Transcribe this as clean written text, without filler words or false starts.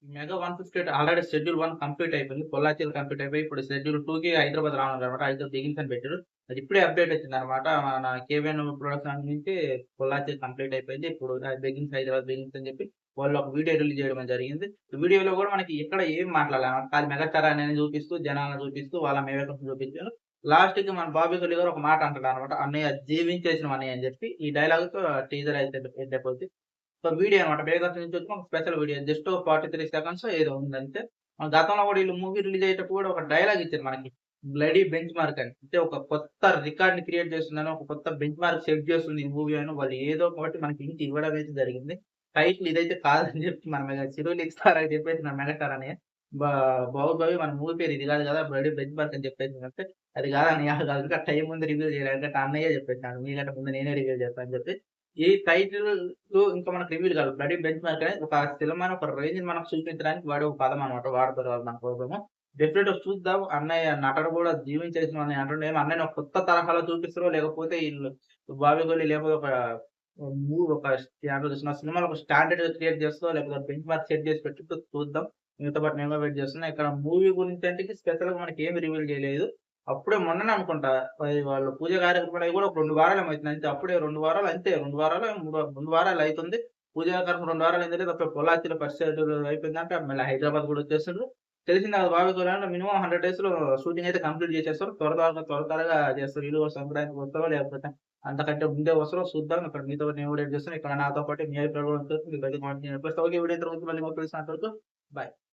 Mega 158 already schedule 1 complete అయిపోయింది. పొల్లాచ్చిలో complete అయిపోయి ఇప్పుడు షెడ్యూల్ 2కి హైదరాబాద్ రానుందనమాట. అయితే బిగిన్స్ అని పెట్టారు. అది ఇప్పుడే అప్‌డేట్ వచ్చిందనమాట. మన కేవీఎన్ ప్రొడక్షన్ నుంచి పొల్లాచ్చి కంప్లీట్ అయిపోయింది. ఇప్పుడు బిగిన్స్ హైదరాబాద్ బిగిన్స్ అని చెప్పి వాళ్ళు ఒక వీడియో రిలీజ్ చేయడం జరిగింది. వీడియోలో కూడా మనకి ఎక్కడ ఏం మాట్లాడలే. ఖాళీ మెగాస్టార్ అనేది చూపిస్తూ, జనాలను చూపిస్తూ, వాళ్ళ మేకప్‌ని చూపించారు. లాస్ట్‌కి మన బాబీ కొలి గారు ఒక మాట అంటాడనమాట. "అన్నయ్య జీవించేసినవు అన్నయ్య" అని చెప్పి ఈ డైలాగ్‌తో టీజర్ అయితే వెళ్ళిపోద్ది. సో, వీడియో అనమాట. బేగరస్ నుంచి వచ్చిన ఒక స్పెషల్ వీడియో. జస్ట్ 43 సెకండ్సో ఏదో ఉందంతే. గతంలో గూడా ఈళ్ళు మూవీ రిలీజ్ అయ్యేటప్పుడు గూడా ఒక డైలాగ్ ఇచ్చారు మనకి. బ్లడీ బెంచ్ మార్క్ అని. అంటే ఒక కొత్త రికార్డ్‌ని క్రియేట్ చేస్తుందని, ఒక కొత్త బెంచ్ మార్క్ సెట్ చేస్తుంది ఈ మూవీ అని వాళ్ళు ఏదో ఒకటి మనకి హింట్ ఇవ్వడం అయితే జరిగింది. టైటిల్ ఇదైతే కాదని చెప్పి మన చిరులు ఇస్తారా అని చెప్పేసి మన మెగాస్టార్ అన్నయ్య. బా 'బాహుబలి' మన మూవీ పేరు ఇది కాదు కదా! బ్లడీ బెంచ్ మార్క్ అని చెప్పేసిందంటే, అది కాదన్నయ్య అది కాదు ఇంకా టైం ఉంది రివీల్ చేయలే. ఎందుకంటే అన్నయ్యే చెప్పేసాడు. మీకంటే ముందు నేనే రివీల్ చేస్తా అని చెప్పి. ఈ టైటిల్ ఇంకా మనకు రివీల్ కాదు. బ్లడీ బెంచ్ మార్క్ అనేది ఒక సినిమాని ఒక రేంజ్‌ని మనకు చూపించడానికి వాడే ఒక పదం అన్నమాట. వాడతారు వాళ్ళు మన కోసము. డెఫినెట్‌గా చూద్దాం. అన్నయ్య నటన కూడా జీవించేసిన అని అంటుండేమో అన్నయ్యని ఒక కొత్త తరహాలో చూపిస్తారో లేకపోతే ఈళ్ళు 'బాబీ కొలి' లేకపోతే ఒక ఒక ఏమంటారు చూసినా సినిమాలో ఒక స్టాండర్డ్ క్రియేట్ చేస్తదో లేకపోతే బెంచ్ మార్క్ సెట్ చేసి పెట్టిద్దో చూద్దాం. మీతో పాటు నేను కూడా వెయిట్ చేస్తున్నా. ఇక్కడ మూవీ గురించి అంటే స్పెషల్‌గా మనకి ఏమి రివీల్ చేయలేదు. అప్పుడే మొన్ననే అనుకుంటా. అది వాళ్ళు పూజ కార్యక్రమాలు అయి కూడా ఒక 2 వారాలేమో అయితుంది అంతే. అప్పుడే 2 వారాలు అంతే. 2 వారాలో 2 వారాలు అయితుంది. పూజ కార్యక్రమం 2 వారాలు అయిందంటే తప్ప పొల్లాచ్చిలో ఫస్ట్ షెడ్యూల్ అయిపోయిందంటే మళ్ళీ హైదరాబాద్ కూడా వచ్చేసిండ్రు. తెలిసిందే కదా! బాబీ కొలి‌లో మినిమమ్ 100 డేస్‌లో షూటింగ్ అయితే కంప్లీట్ చేసేస్తారు. త్వరగా చేస్తారు. ఈళ్ళు కూడా సంక్రాంతికి వస్తారో లేకపోతే అంతకంటే ముందే వస్తారో చూద్దాం. ఇక్కడ మీతో పాటు నేను కూడా వెయిట్ చేస్తున్నా. ఇక్కడ నాతో పాటు మీ అభిప్రాయాలు కూడా తెలుసు. మీకైతే కామెంట్ చేయండి. ఓకే వీడియో ఇంతవరకు మళ్ళీ ఇంకో కలిసినంత వరకు బాయ్.